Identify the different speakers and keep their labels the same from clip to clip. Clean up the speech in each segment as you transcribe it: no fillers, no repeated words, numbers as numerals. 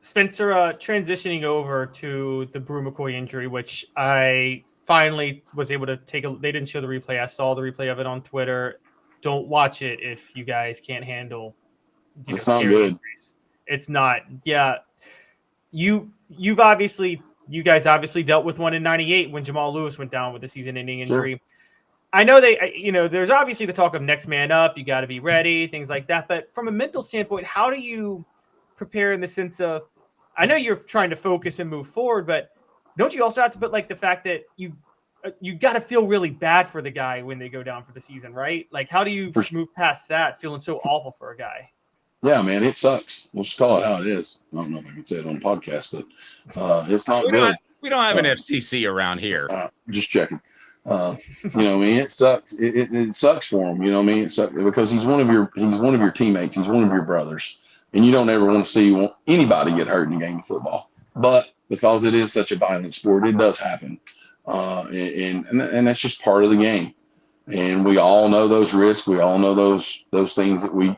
Speaker 1: Spencer, transitioning over to the Bru McCoy injury, which I finally was able to take a. They didn't show the replay. I saw the replay of it on Twitter. Don't watch it if you guys can't handle,
Speaker 2: It's not
Speaker 1: scary
Speaker 2: good.
Speaker 1: injuries. It's not. Yeah, you guys obviously dealt with one in '98 when Jamal Lewis went down with a season-ending
Speaker 2: Sure.
Speaker 1: injury. I know there's obviously the talk of next man up. You got to be ready, things like that. But from a mental standpoint, how do you prepare in the sense of, I know you're trying to focus and move forward, but don't you also have to put like the fact that you got to feel really bad for the guy when they go down for the season, right? Like, how do you
Speaker 2: For,
Speaker 1: move past that feeling so awful for a guy?
Speaker 2: yeah, man, it sucks. We'll just call it how it is. I don't know if I can say it on the podcast, but it's not good.
Speaker 3: We don't have an FCC around here.
Speaker 2: Just checking. I mean, it sucks. It sucks for him. You know what I mean? It sucks because he's one of your teammates. He's one of your brothers, and you don't ever want to see anybody get hurt in a game of football. But because it is such a violent sport, it does happen, and that's just part of the game. And we all know those risks. We all know those things that we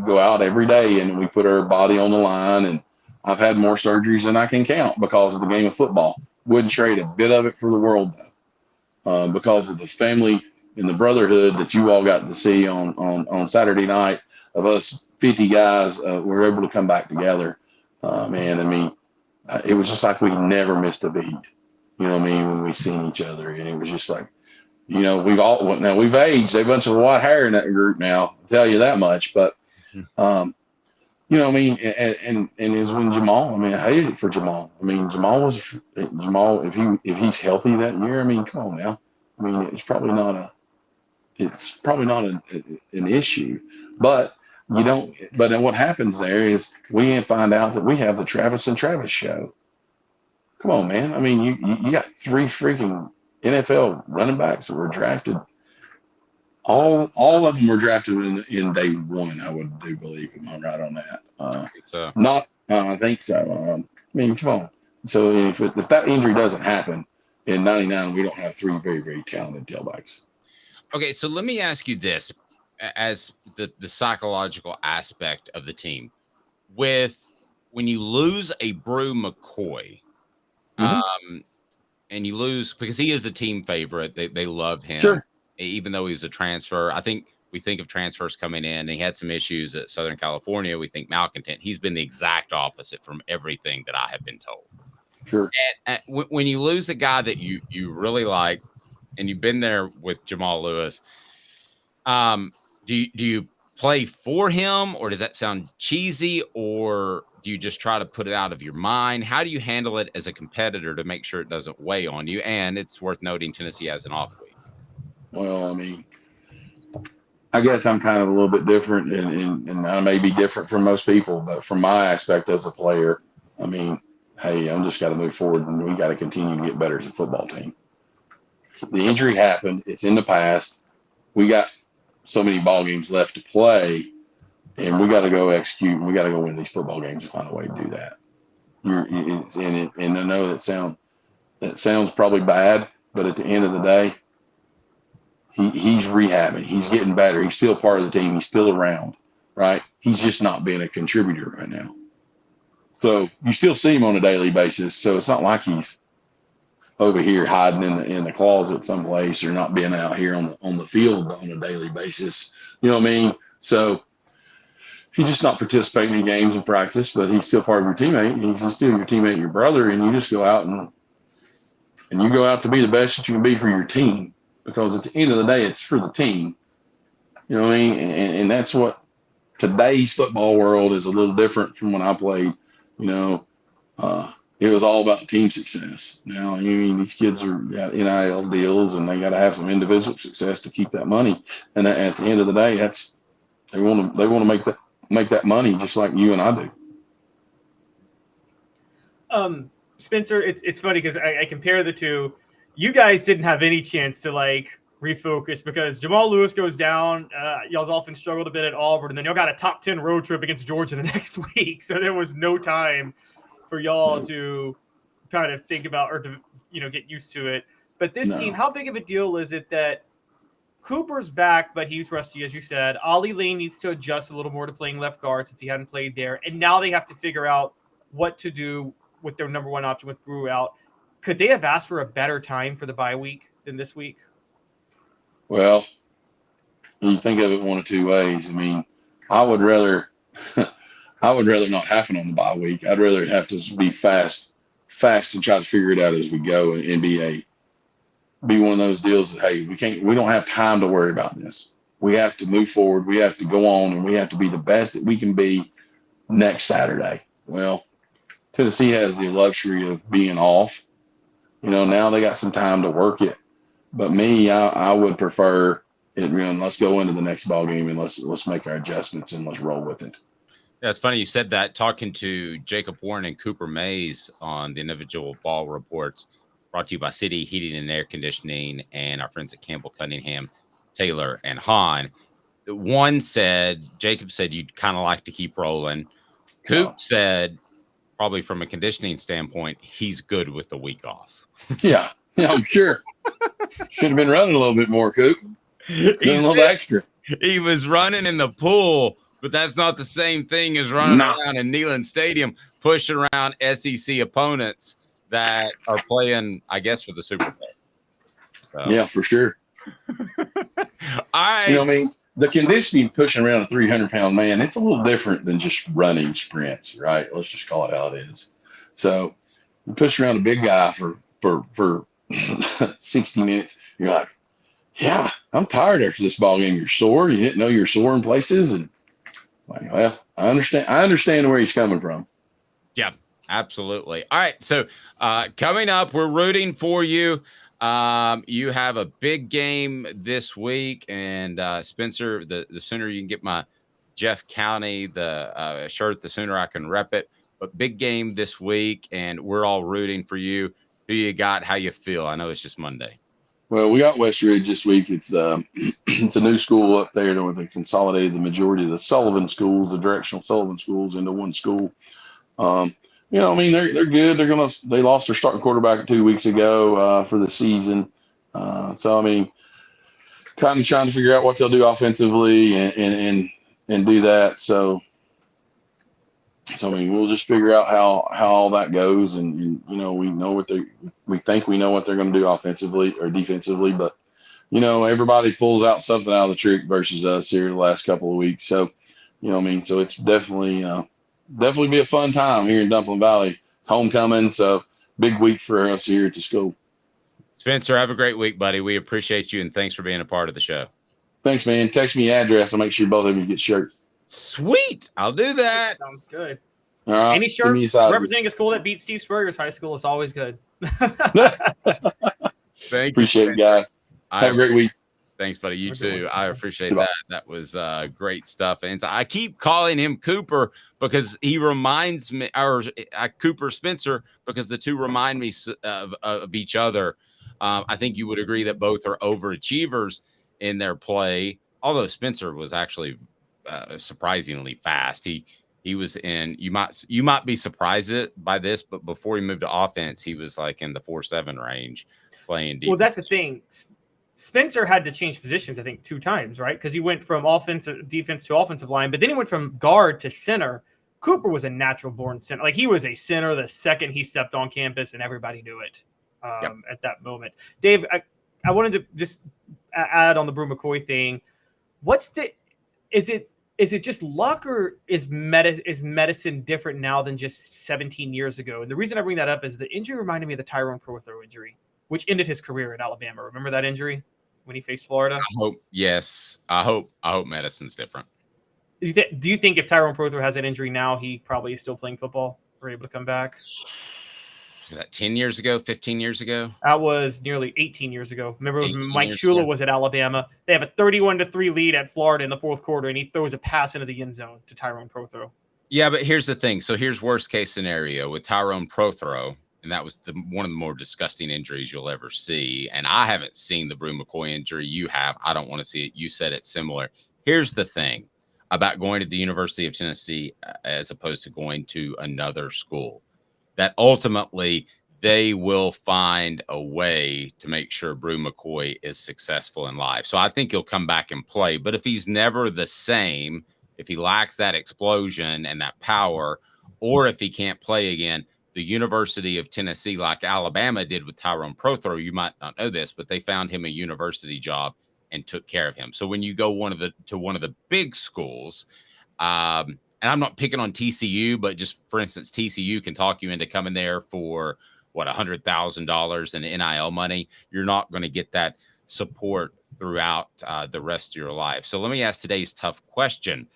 Speaker 2: go out every day and we put our body on the line. And I've had more surgeries than I can count because of the game of football. Wouldn't trade a bit of it for the world, though, because of the family and the brotherhood that you all got to see on Saturday night of us 50 guys. Were able to come back together. Man, I mean, it was just like we never missed a beat. You know what I mean? When we seen each other, and it was just like, we've aged a bunch of white hair in that group now, I'll tell you that much. But, you know what I mean? And it was when Jamal, I mean, I hated it for Jamal. I mean, Jamal, if he's healthy that year, I mean, come on now. I mean, it's probably not an issue, but then what happens there is we find out that we have the Travis and Travis show. Come on, man. I mean, you got 3 freaking NFL running backs that were drafted. All of them were drafted in day one. I would do believe. Am I right on that? I think so. I mean, come on. So if that injury doesn't happen in '99, we don't have 3 very, very talented tailbacks.
Speaker 3: Okay, so let me ask you this, as the psychological aspect of the team, when you lose a Bru McCoy. And you lose because he is a team favorite. They love him,
Speaker 2: sure,
Speaker 3: even though he's a transfer. I think we think of transfers coming in, and he had some issues at Southern California. We think malcontent. He's been the exact opposite from everything that I have been told.
Speaker 2: Sure.
Speaker 3: And when you lose a guy that you really like, and you've been there with Jamal Lewis, do you play for him, or does that sound cheesy, or do you just try to put it out of your mind? How do you handle it as a competitor to make sure it doesn't weigh on you? And it's worth noting Tennessee has an off week.
Speaker 2: Well, I mean, I guess I'm kind of a little bit different, and I may be different from most people, but from my aspect as a player, I mean, hey, I'm just got to move forward, and we got to continue to get better as a football team. The injury happened. It's in the past. We got so many ball games left to play. And we got to go execute, and we got to go win these football games and find a way to do that. And I know that sounds probably bad, but at the end of the day, he's rehabbing. He's getting better. He's still part of the team. He's still around, right? He's just not being a contributor right now. So you still see him on a daily basis. So it's not like he's over here hiding in the closet someplace or not being out here on the field on a daily basis. You know what I mean? So he's just not participating in games and practice, but he's still part of your teammate. He's still your teammate, your brother, and you just go out and you go out to be the best that you can be for your team, because at the end of the day, it's for the team. You know what I mean? And that's what today's football world is a little different from when I played. You know, it was all about team success. Now, I mean, these kids got NIL deals, and they got to have some individual success to keep that money. And at the end of the day, they want to make that money just like you and I
Speaker 1: do. Spencer, it's funny because I compare the two. You guys didn't have any chance to like refocus because Jamal Lewis goes down. Y'all's offense struggled a bit at Auburn, and then y'all got a top 10 road trip against Georgia the next week. So there was no time for y'all to kind of think about or to, get used to it. But this team, how big of a deal is it that Cooper's back, but he's rusty, as you said. Ollie Lane needs to adjust a little more to playing left guard since he hadn't played there. And now they have to figure out what to do with their number one option with Bru out. Could they have asked for a better time for the bye week than this week?
Speaker 2: Well, you think of it one of two ways. I mean, I would rather not happen on the bye week. I'd rather have to be fast and try to figure it out as we go and be one of those deals that, hey, we don't have time to worry about this. We have to move forward. We have to go on, and we have to be the best that we can be next Saturday. Well, Tennessee has the luxury of being off. Now they got some time to work it. But me, I would prefer it. Let's go into the next ball game and let's make our adjustments and let's roll with it.
Speaker 3: Yeah, it's funny you said that. Talking to Jacob Warren and Cooper Mays on the individual ball reports, brought to you by City Heating and Air Conditioning and our friends at Campbell Cunningham, Taylor, and Hahn. One said, Jacob said you'd kind of like to keep rolling. Coop said, probably from a conditioning standpoint, he's good with the week off.
Speaker 2: Yeah, I'm sure. Should have been running a little bit more, Coop. Doing a little extra.
Speaker 3: He was running in the pool, but that's not the same thing as running around in Neyland Stadium, pushing around SEC opponents that are playing, I guess, for the Super Bowl. So.
Speaker 2: Yeah, for sure.
Speaker 3: All right.
Speaker 2: The conditioning pushing around a 300-pound man, it's a little different than just running sprints, right? Let's just call it how it is. So you push around a big guy for 60 minutes. You're like, yeah, I'm tired after this ball game. You're sore. You didn't know you're sore in places. And well, I understand where he's coming from.
Speaker 3: Yeah, absolutely. All right. So coming up, we're rooting for you. You have a big game this week, and Spencer, the sooner you can get my Jeff County the shirt, the sooner I can rep it. But big game this week, and we're all rooting for you. Who you got? How you feel? I know it's just Monday.
Speaker 2: Well, we got West Ridge this week. It's it's a new school up there where they consolidated the majority of the Sullivan schools, the directional Sullivan schools, into one school. They're good. They lost their starting quarterback 2 weeks ago for the season. Kind of trying to figure out what they'll do offensively and do that. So we'll just figure out how all that goes, and we think we know what they're going to do offensively or defensively, but everybody pulls out something out of the trick versus us here the last couple of weeks. So so it's definitely be a fun time here in Dumpling Valley. It's homecoming, so big week for us here at the school.
Speaker 3: Spencer, have a great week, buddy. We appreciate you, and thanks for being a part of the show.
Speaker 2: Thanks, man. Text me your address. I'll make sure both of you get shirts.
Speaker 3: Sweet. I'll do that.
Speaker 1: Sounds good.
Speaker 2: All right.
Speaker 1: Any shirt representing a school that beat Steve Spurrier's high school is always good.
Speaker 3: Thank you.
Speaker 2: Appreciate it, guys. Have a great week.
Speaker 3: Thanks, buddy. You too. I appreciate that. That was great stuff. And so I keep calling him Cooper because he reminds me, or Cooper Spencer, because the two remind me of each other. I think you would agree that both are overachievers in their play, although Spencer was actually surprisingly fast. He was in, you might be surprised by this, but before he moved to offense, he was like in the 4.7 range playing defense.
Speaker 1: Well, that's the thing. Spencer had to change positions, I think, 2 times, right? Because he went from defense to offensive line, but then he went from guard to center. Cooper was a natural born center. Like, he was a center the second he stepped on campus, and everybody knew it at that moment. Dave, I wanted to just add on the Bru McCoy thing. Is it just luck, or is medicine different now than just 17 years ago? And the reason I bring that up is the injury reminded me of the Tyrone Prothro injury, which ended his career at Alabama. Remember that injury when he faced Florida?
Speaker 3: I hope medicine's different.
Speaker 1: Do you think if Tyrone Prothro has an injury now, he probably is still playing football or able to come back?
Speaker 3: Was that 10 years ago, 15 years ago?
Speaker 1: That was nearly 18 years ago. Remember, it was Mike Shula was at Alabama. They have a 31-3 lead at Florida in the fourth quarter, and he throws a pass into the end zone to Tyrone Prothro.
Speaker 3: Yeah, but here's the thing. So here's worst case scenario with Tyrone Prothro, and that was one of the more disgusting injuries you'll ever see. And I haven't seen the Bru McCoy injury. You have. I don't want to see it. You said it's similar. Here's the thing about going to the University of Tennessee as opposed to going to another school, that ultimately they will find a way to make sure Bru McCoy is successful in life. So I think he'll come back and play. But if he's never the same, if he lacks that explosion and that power, or if he can't play again, the University of Tennessee, like Alabama did with Tyrone Prothro, you might not know this, but they found him a university job and took care of him. So when you go to one of the big schools, and I'm not picking on TCU, but just for instance, TCU can talk you into coming there for $100,000 in NIL money. You're not going to get that support throughout the rest of your life. So let me ask today's tough question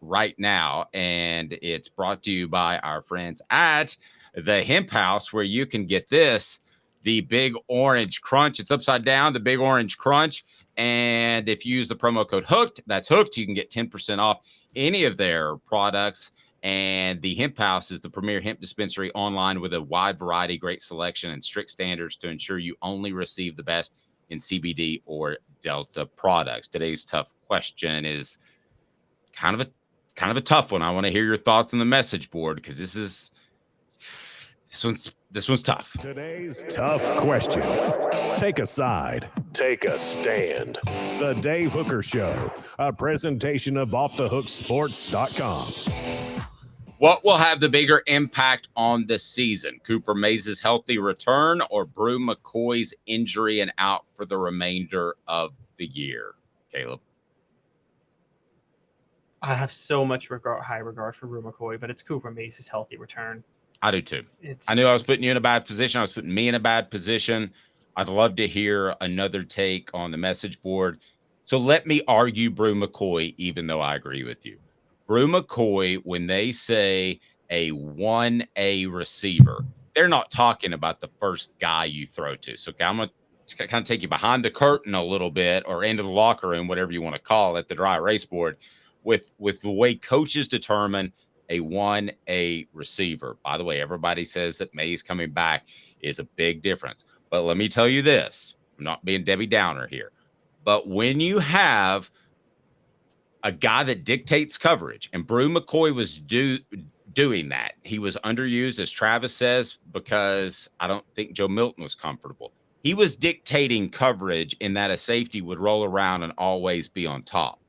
Speaker 3: right now, and it's brought to you by our friends at the Hemp House, where you can get this, the Big Orange Crunch. It's upside down, the Big Orange Crunch. And if you use the promo code HOOKED, that's HOOKED, you can get 10% off any of their products. And the Hemp House is the premier hemp dispensary online with a wide variety, great selection, and strict standards to ensure you only receive the best in CBD or Delta products. Today's tough question is kind of a tough one. I want to hear your thoughts on the message board, because this one's tough.
Speaker 4: Today's tough question. Take a side. Take a stand. The Dave Hooker Show, a presentation of offthehooksports.com.
Speaker 3: What will have the bigger impact on the season? Cooper Mays' healthy return or Bru McCoy's injury and out for the remainder of the year? Caleb?
Speaker 1: I have so much high regard for Bru McCoy, but it's Cooper Mays' healthy return.
Speaker 3: I do too. I knew I was putting you in a bad position. I was putting me in a bad position. I'd love to hear another take on the message board. So let me argue Bru McCoy, even though I agree with you. Bru McCoy, when they say a 1A receiver, they're not talking about the first guy you throw to. So I'm going to kind of take you behind the curtain a little bit, or into the locker room, whatever you want to call it, the dry erase board, with the way coaches determine a 1A receiver. By the way, everybody says that Mays coming back is a big difference. But let me tell you this, I'm not being Debbie Downer here, but when you have a guy that dictates coverage, and Bru McCoy was doing that. He was underused, as Travis says, because I don't think Joe Milton was comfortable. He was dictating coverage in that a safety would roll around and always be on top.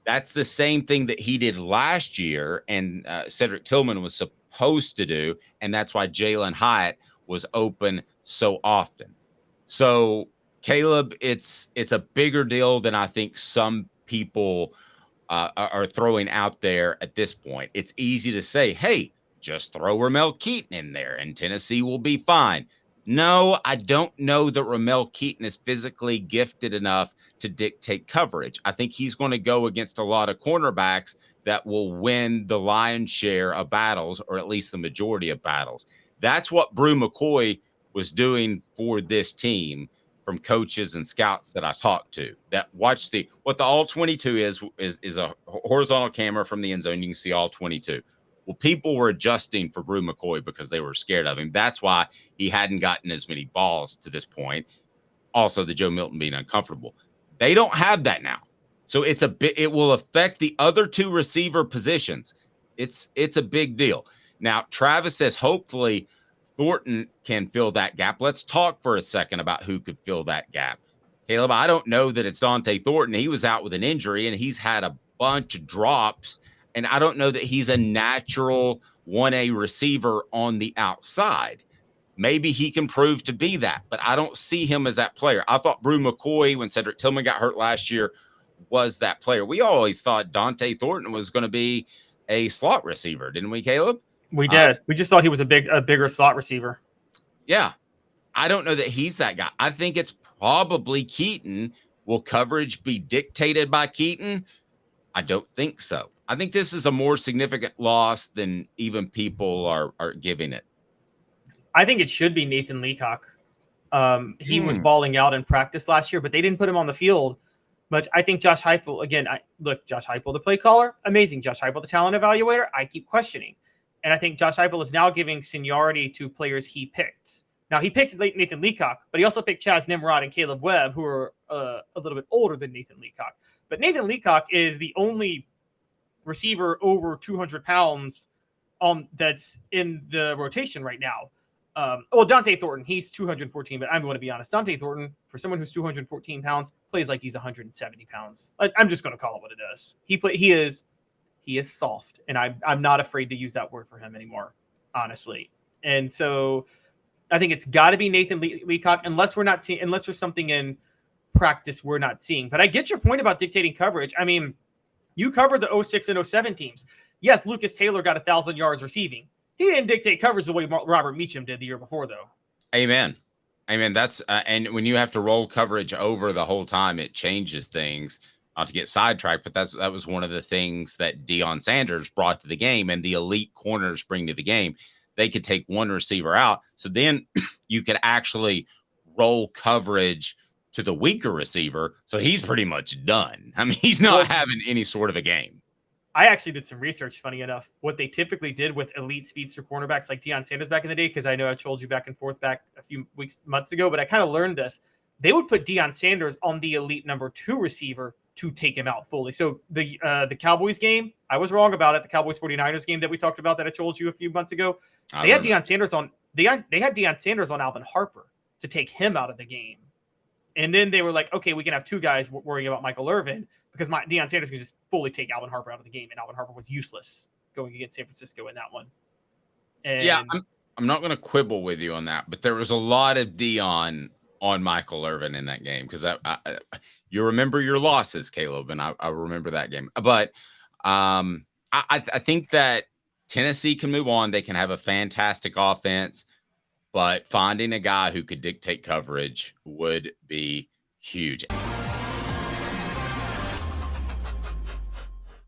Speaker 3: That's the same thing that he did last year, and Cedric Tillman was supposed to do, and that's why Jalen Hyatt was open so often. So, Caleb, it's a bigger deal than I think some people are throwing out there at this point. It's easy to say, hey, just throw Ramel Keaton in there and Tennessee will be fine. No, I don't know that Ramel Keaton is physically gifted enough to dictate coverage. I think he's going to go against a lot of cornerbacks that will win the lion's share of battles, or at least the majority of battles. That's what Bru McCoy was doing for this team, from coaches and scouts that I talked to, that watch what the all 22 is a horizontal camera from the end zone. You can see all 22. Well, people were adjusting for Bru McCoy because they were scared of him. That's why he hadn't gotten as many balls to this point. Also, the Joe Milton being uncomfortable. They don't have that now. So it will affect the other two receiver positions. It's a big deal. Now, Travis says hopefully Thornton can fill that gap. Let's talk for a second about who could fill that gap. Caleb, I don't know that it's Dante Thornton. He was out with an injury, and he's had a bunch of drops, and I don't know that he's a natural 1A receiver on the outside. Maybe he can prove to be that, but I don't see him as that player. I thought Bru McCoy, when Cedric Tillman got hurt last year, was that player. We always thought Dante Thornton was going to be a slot receiver, didn't we, Caleb?
Speaker 1: We did. We just thought he was a bigger slot receiver.
Speaker 3: Yeah. I don't know that he's that guy. I think it's probably Keaton. Will coverage be dictated by Keaton? I don't think so. I think this is a more significant loss than even people are giving it.
Speaker 1: I think it should be Nathan Leacock. He was balling out in practice last year, but they didn't put him on the field. But I think Josh Heupel, again, Josh Heupel, the play caller, amazing. Josh Heupel, the talent evaluator, I keep questioning. And I think Josh Heupel is now giving seniority to players he picked. Now, he picked Nathan Leacock, but he also picked Chaz Nimrod and Caleb Webb, who are a little bit older than Nathan Leacock. But Nathan Leacock is the only receiver over 200 pounds that's in the rotation right now. Dante Thornton, he's 214, but I'm going to be honest. Dante Thornton, for someone who's 214 pounds, plays like he's 170 pounds. I'm just going to call it what it is. He is he is soft, and I'm not afraid to use that word for him anymore, honestly. And so I think it's got to be Nathan Leacock, unless there's something in practice we're not seeing. But I get your point about dictating coverage. I mean, you covered the 06 and 07 teams. Yes, Lucas Taylor got 1,000 yards receiving. He didn't dictate coverage the way Robert Meacham did the year before, though.
Speaker 3: Amen. That's and when you have to roll coverage over the whole time, it changes things. Not to get sidetracked, but that was one of the things that Deion Sanders brought to the game, and the elite corners bring to the game. They could take one receiver out, so then you could actually roll coverage to the weaker receiver. So he's pretty much done. I mean, he's not having any sort of a game.
Speaker 1: I actually did some research, funny enough, what they typically did with elite speedster cornerbacks like Deion Sanders back in the day, because I know I told you back and forth back a few months ago, but I kind of learned this. They would put Deion Sanders on the elite number 2 receiver to take him out fully. So the Cowboys game, I was wrong about it. The Cowboys 49ers game that we talked about that I told you a few months ago, they had Deion Sanders on Alvin Harper to take him out of the game. And then they were like, okay, we can have 2 guys worrying about Michael Irvin, because Deion Sanders can just fully take Alvin Harper out of the game, and Alvin Harper was useless going against San Francisco in that one. And
Speaker 3: yeah, I'm not going to quibble with you on that, but there was a lot of Deion on Michael Irvin in that game, because you remember your losses, Caleb, and I remember that game. But I think that Tennessee can move on. They can have a fantastic offense, but finding a guy who could dictate coverage would be huge.